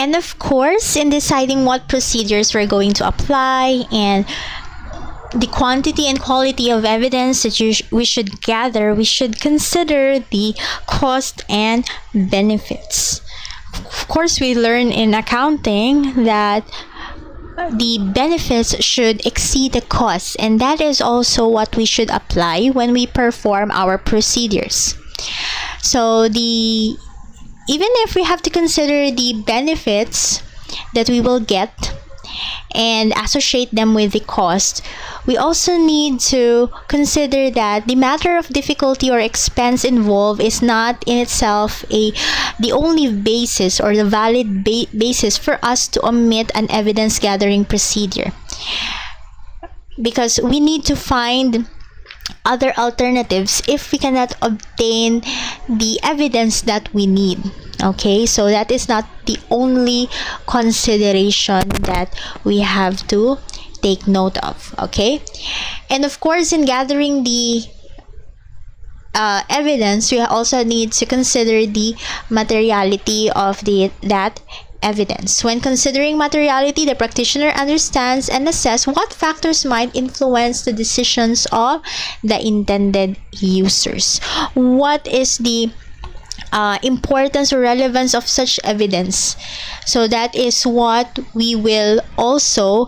And of course, in deciding what procedures we're going to apply and the quantity and quality of evidence that we should gather, we should consider the cost and benefits. Of course, we learn in accounting that the benefits should exceed the costs, and that is also what we should apply when we perform our procedures. So even if we have to consider the benefits that we will get and associate them with the cost, we also need to consider that the matter of difficulty or expense involved is not in itself the only basis or the valid basis for us to omit an evidence gathering procedure, because we need to find other alternatives if we cannot obtain the evidence that we need. Okay, so that is not the only consideration that we have to take note of. Okay, and of course, in gathering the evidence, we also need to consider the materiality of that evidence. When considering materiality, the practitioner understands and assesses what factors might influence the decisions of the intended users. What is the importance or relevance of such evidence? So that is what we will also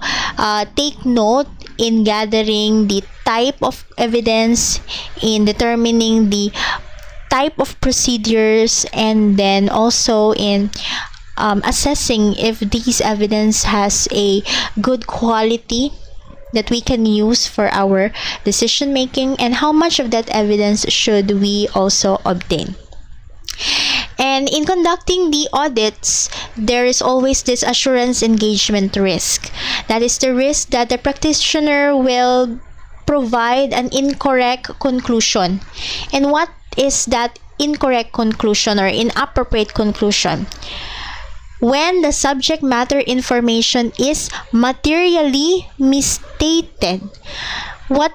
take note in gathering the type of evidence, in determining the type of procedures, and then also in assessing if these evidence has a good quality that we can use for our decision making, and how much of that evidence should we also obtain. And in conducting the audits, there is always this assurance engagement risk. That is the risk that the practitioner will provide an incorrect conclusion. And what is that incorrect conclusion or inappropriate conclusion? When the subject matter information is materially misstated. What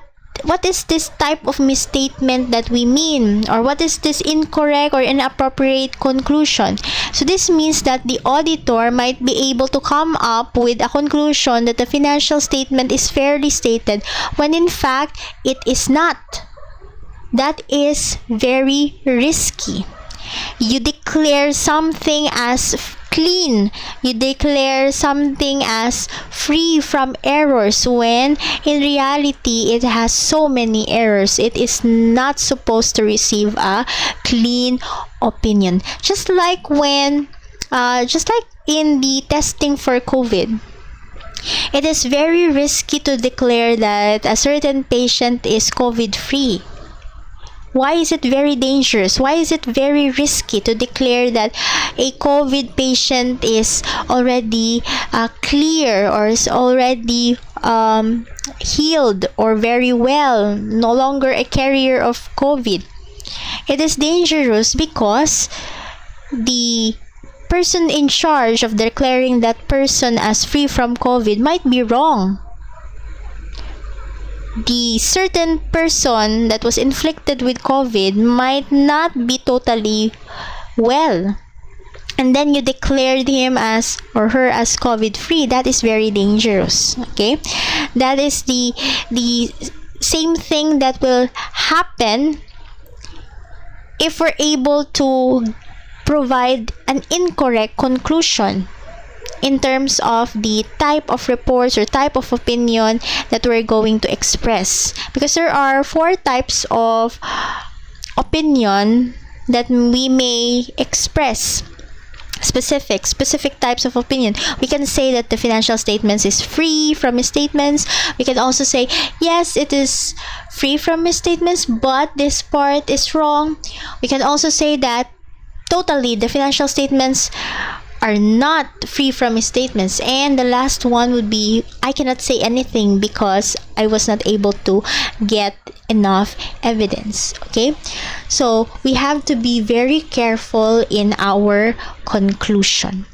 is this type of misstatement that we mean, or what is this incorrect or inappropriate conclusion? So this means that the auditor might be able to come up with a conclusion that the financial statement is fairly stated when in fact it is not. That is very risky. You declare something as clean, you declare something as free from errors, when in reality it has so many errors. It is not supposed to receive a clean opinion. Just like in the testing for COVID, it is very risky to declare that a certain patient is COVID free. Why is it very dangerous? Why is it very risky to declare that a COVID patient is already clear, or is already healed or very well, no longer a carrier of COVID? It is dangerous because the person in charge of declaring that person as free from COVID might be wrong. The certain person that was inflicted with COVID might not be totally well, and then you declared him as or her as COVID free. That is very dangerous. Okay, that is the same thing that will happen if we're able to provide an incorrect conclusion in terms of the type of reports or type of opinion that we're going to express. Because there are 4 types of opinion that we may express. Specific types of opinion. We can say that the financial statements is free from misstatements. We can also say, yes, it is free from misstatements, but this part is wrong. We can also say that totally the financial statements are not free from misstatements. And the last one would be, I cannot say anything because I was not able to get enough evidence. Okay, so we have to be very careful in our conclusion.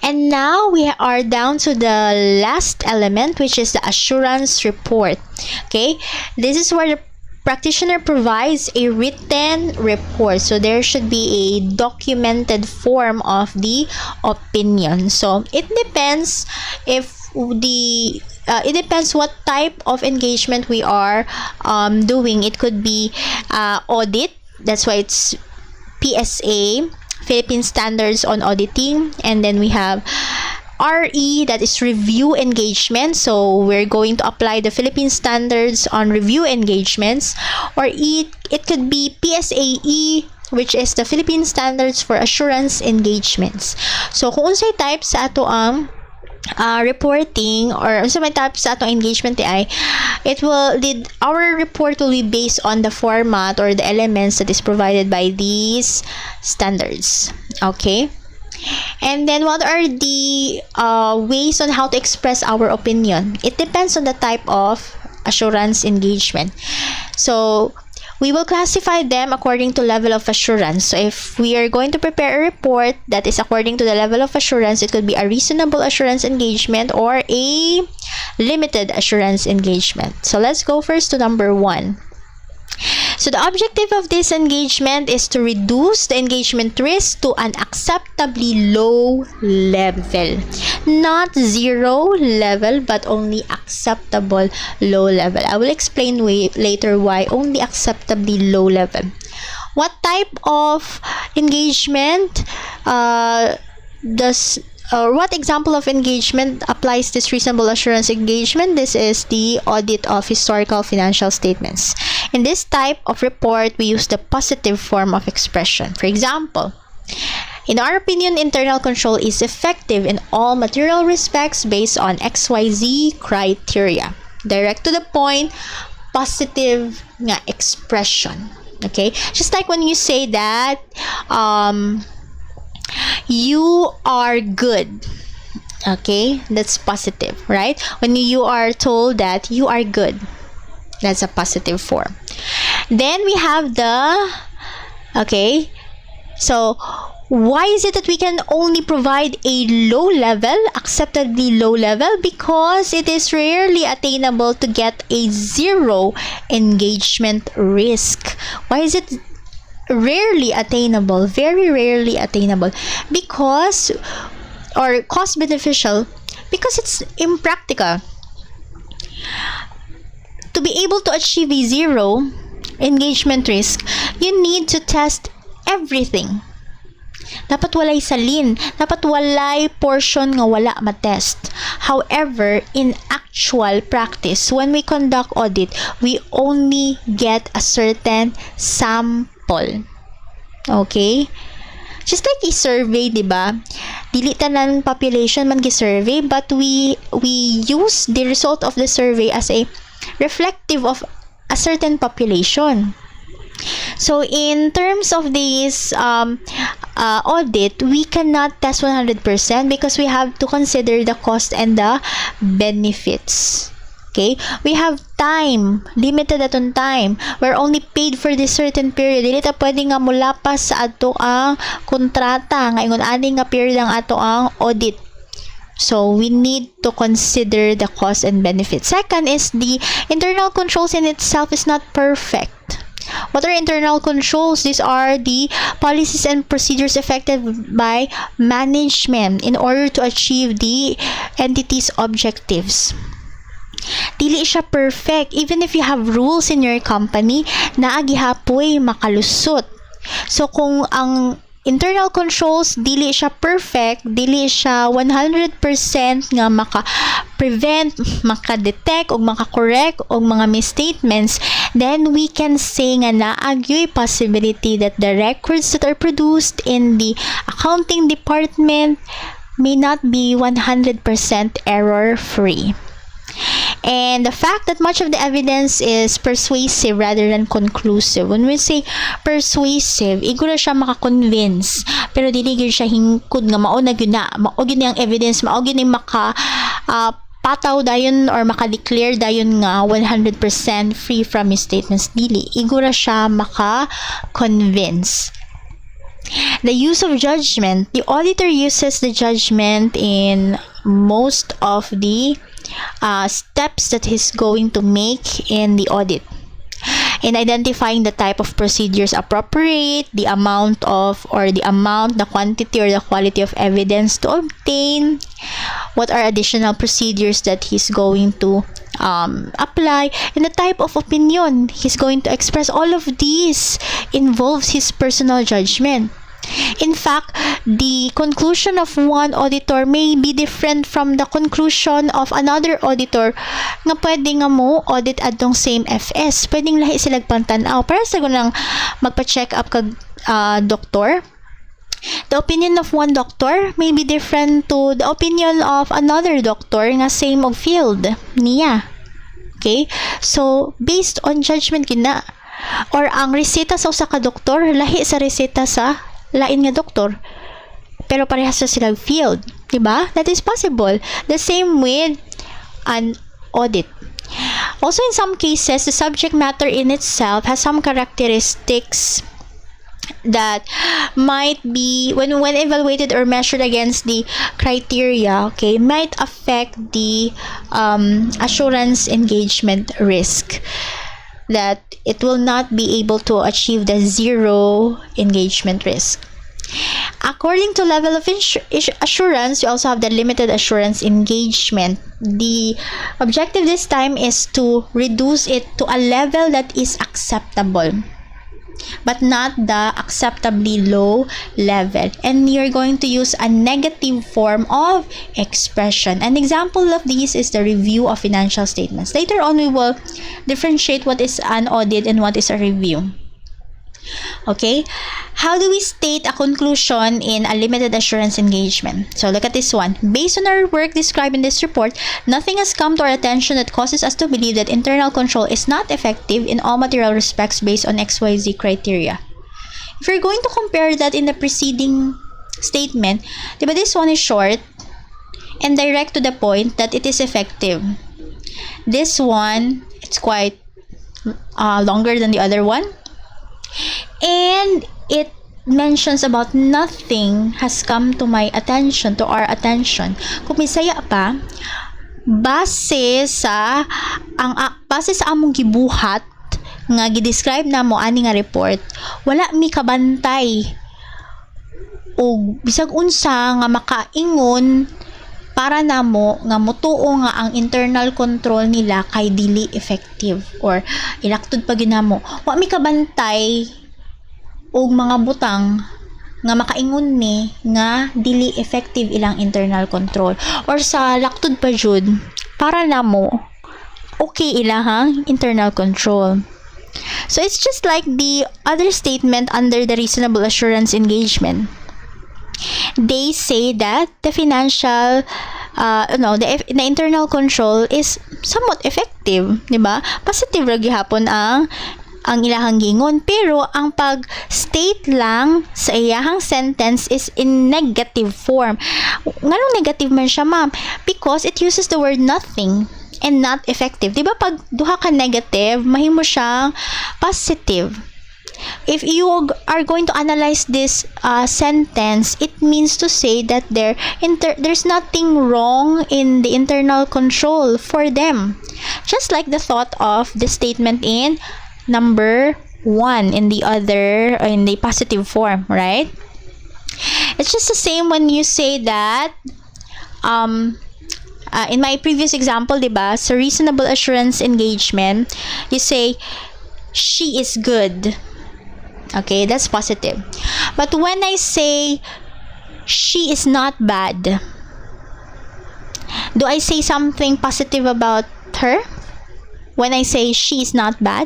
And now we are down to the last element, which is the assurance report. Okay, this is where the practitioner provides a written report. So there should be a documented form of the opinion. So it depends if it depends what type of engagement we are doing. It could be audit. That's why it's PSA, Philippine Standards on Auditing. And then we have RE, that is review engagement. So we're going to apply the Philippine Standards on review engagements. Or it could be PSAE, which is the Philippine Standards for assurance engagements. So kung unsay type sa ato ang reporting or sa may type sa atong engagement ay our report will be based on the format or the elements that is provided by these standards. Okay, and then what are the ways on how to express our opinion? It depends on the type of assurance engagement. So we will classify them according to level of assurance. So if we are going to prepare a report that is according to the level of assurance, it could be a reasonable assurance engagement or a limited assurance engagement. So let's go first to number 1. So the objective of this engagement is to reduce the engagement risk to an acceptably low level. Not zero level, but only acceptable low level. I will explain later why only acceptably low level. What type of engagement what example of engagement applies this reasonable assurance engagement? This is the audit of historical financial statements. In this type of report, we use the positive form of expression. For example, in our opinion, internal control is effective in all material respects based on XYZ criteria. Direct to the point, positive nga expression. Okay? Just like when you say that you are good. Okay? That's positive, right? When you are told that you are good, that's a positive form. Then we have so why is it that we can only provide a low level, acceptably low level? Because it is rarely attainable to get a zero engagement risk. Why is it rarely attainable? Very rarely attainable. Because, or cost beneficial, because it's impractical. To be able to achieve a zero engagement risk, you need to test everything. Dapat walay salin. Dapat walay portion nga wala matest. However, in actual practice, when we conduct audit, we only get a certain sample. Okay? Just like a survey, diba? Dili tanan population man gi-survey, but we use the result of the survey as a reflective of a certain population. So in terms of this audit, we cannot test 100% because we have to consider the cost and the benefits. Okay? We have time, limited aton time. We're only paid for this certain period. Dili ta pwede nga mulapas sa ato ang kontrata nga ingon ani nga period ang ato ang audit. So we need to consider the cost and benefits. Second is the internal controls in itself is not perfect. What are internal controls? These are the policies and procedures effected by management in order to achieve the entity's objectives. Dili siya perfect. Even if you have rules in your company, naagihapoy makalusot. So kung ang internal controls dili siya perfect, dili siya 100% nga maka-prevent, maka-detect o maka-correct o mga misstatements, then we can say nga naagyoy possibility that the records that are produced in the accounting department may not be 100% error-free. And the fact that much of the evidence is persuasive rather than conclusive. When we say persuasive, igura siya maka-convince, pero dili gyud siya hingkod nga mao na gyud na, mao gyud ang evidence, mao gyud maka pataw dayon or maka-declare dayon nga 100% free from misstatements. Dili, igura siya maka-convince. The use of judgment. The auditor uses the judgment in most of the steps that he's going to make in the audit. in identifying the type of procedures appropriate, the amount, the quantity, or the quality of evidence to obtain, what are additional procedures that he's going to apply, and the type of opinion he's going to express. All of these involves his personal judgment. In fact, the conclusion of one auditor may be different from the conclusion of another auditor nga pwede nga mo audit adtong same FS. Pwedeng lahi sila pantanaw. Para sa gunang magpa-check up kag doktor, the opinion of one doctor may be different to the opinion of another doctor nga same of field niya. Okay? So, based on judgment gina, or ang reseta sa usa ka doktor lahi sa reseta sa lain nga doktor, pero parehas na silang field, diba? That is possible. The same with an audit. Also, in some cases, the subject matter in itself has some characteristics that might be, when evaluated or measured against the criteria, okay, might affect the assurance engagement risk, that it will not be able to achieve the zero engagement risk. According to level of assurance, you also have the limited assurance engagement. The objective this time is to reduce it to a level that is acceptable, but not the acceptably low level. And you're going to use a negative form of expression. An example of these is the review of financial statements. Later on, we will differentiate what is an audit and what is a review. Okay, how do we state a conclusion in a limited assurance engagement? So look at this one. Based on our work described in this report, nothing has come to our attention that causes us to believe that internal control is not effective in all material respects based on XYZ criteria. If you're going to compare that in the preceding statement, diba this one is short and direct to the point that it is effective. This one, it's quite longer than the other one. And it mentions about nothing has come to my attention, to our attention. Kung misaya pa, base sa among gibuhat nga gidescribe na mo ani nga report, wala mi kabantay o bisag unsa nga makaingon para namo nga motuo nga ang internal control nila kay dili effective, or ilaktud pa ginamo wa mi kabantay og mga butang nga makaingon ni nga dili effective ilang internal control, or sa laktud pa jud para namo okay ilahang internal control. So it's just like the other statement under the reasonable assurance engagement. They say that the financial the internal control is somewhat effective, di ba? Positive ra gihapon ang ilahang gingon, pero ang pag-state lang sa iyahang sentence is in negative form. Nganong negative man siya, ma'am? Because it uses the word nothing and not effective. Di ba pag duha ka negative, mahimo siyang positive. If you are going to analyze this sentence, it means to say that there's nothing wrong in the internal control for them. Just like the thought of the statement in number 1 in the positive form, right? It's just the same when you say that in my previous example, diba, sa reasonable assurance engagement, you say she is good. Okay, that's positive. But when I say she is not bad, do I say something positive about her? When I say she is not bad?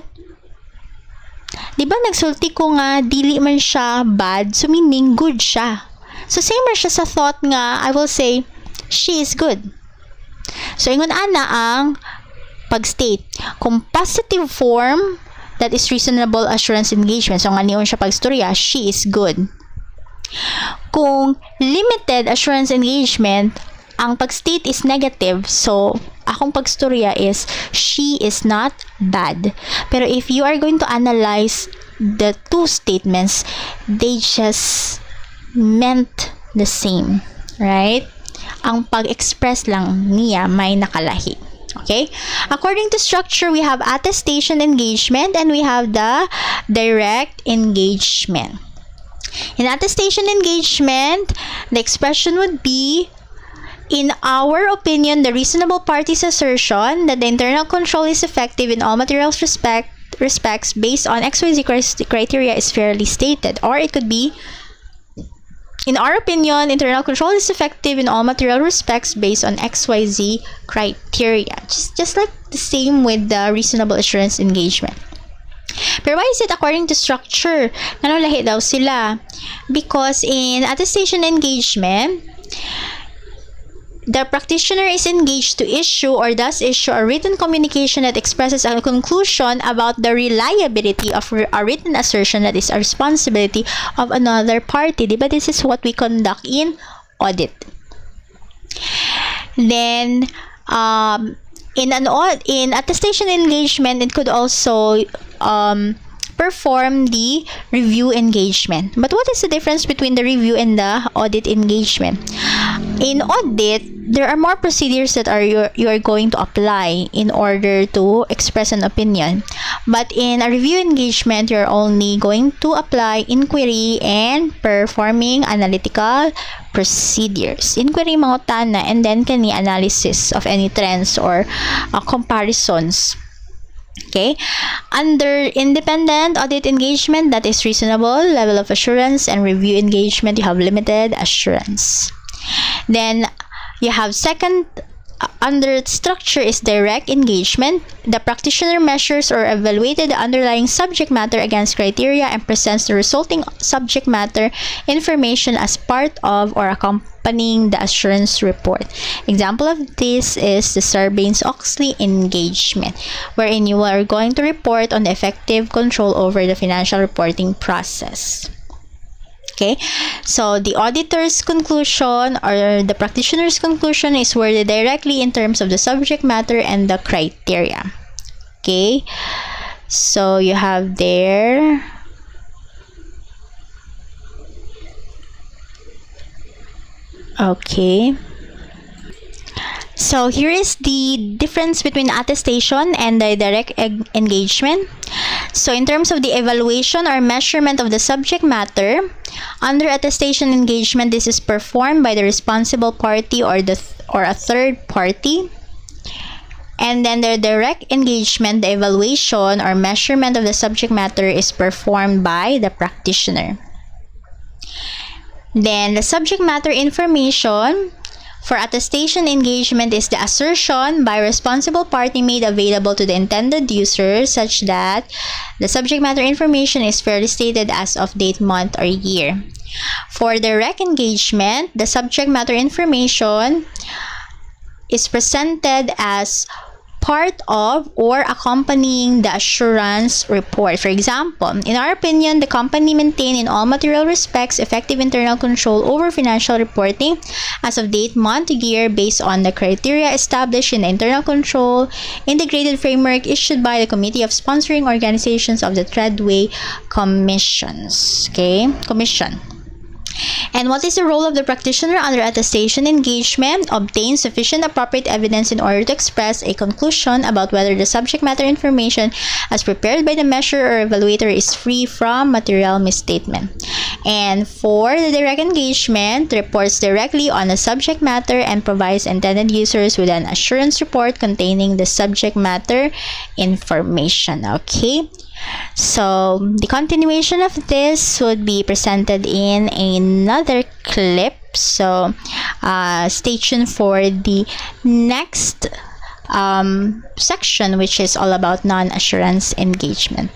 Diba nagsulti ko nga dili man siya bad, so meaning good siya. So same ra siya sa thought nga I will say she is good. So ingon ana ang pag-state. Kung positive form, that is reasonable assurance engagement. So, nga niyon siya pagstorya, she is good. Kung limited assurance engagement, ang pag-state is negative. So, akong pagstorya is, she is not bad. Pero if you are going to analyze the two statements, they just meant the same. Right? Ang pag-express lang niya may nakalahi. Okay, according to structure, we have attestation engagement and we have the direct engagement. In attestation engagement, the expression would be, in our opinion, the reasonable party's assertion that the internal control is effective in all material respects based on XYZ criteria is fairly stated. Or it could be, in our opinion, internal control is effective in all material respects based on XYZ criteria. Just like the same with the reasonable assurance engagement. Pero why is it according to structure? Lahi daw sila? Because in attestation engagement, the practitioner is engaged to issue or does issue a written communication that expresses a conclusion about the reliability of a written assertion that is a responsibility of another party. Diba? This is what we conduct in audit. Then, in attestation engagement, it could also perform the review engagement. But what is the difference between the review and the audit engagement? In audit, there are more procedures that you are going to apply in order to express an opinion. But in a review engagement, you're only going to apply inquiry and performing analytical procedures. Inquiry mangutana and then kani analysis of any trends or comparisons. Okay, under independent audit engagement, that is reasonable level of assurance, and review engagement, you have limited assurance. Then you have second, under structure is direct engagement. The practitioner measures or evaluated the underlying subject matter against criteria and presents the resulting subject matter information as part of or accompanying the assurance report. Example of this is the Sarbanes-Oxley engagement, wherein you are going to report on the effective control over the financial reporting process. Okay, so the auditor's conclusion or the practitioner's conclusion is worded directly in terms of the subject matter and the criteria. Okay, so you have there okay. So here is the difference between attestation and the direct engagement. So in terms of the evaluation or measurement of the subject matter, under attestation engagement, this is performed by the responsible party or a third party. And then the direct engagement, the evaluation or measurement of the subject matter is performed by the practitioner. Then the subject matter information for attestation engagement is the assertion by responsible party made available to the intended user such that the subject matter information is fairly stated as of date, month, or year. For direct engagement, the subject matter information is presented as part of or accompanying the assurance report. For example, in our opinion, the company maintained in all material respects effective internal control over financial reporting as of date, month, year based on the criteria established in the internal control integrated framework issued by the Committee of Sponsoring Organizations of the Treadway Commissions. Okay, Commission. And what is the role of the practitioner under attestation engagement? Obtain sufficient appropriate evidence in order to express a conclusion about whether the subject matter information as prepared by the measure or evaluator is free from material misstatement. And for the direct engagement, reports directly on the subject matter and provides intended users with an assurance report containing the subject matter information. Okay, so the continuation of this would be presented in another clip. So stay tuned for the next section, which is all about non-assurance engagement.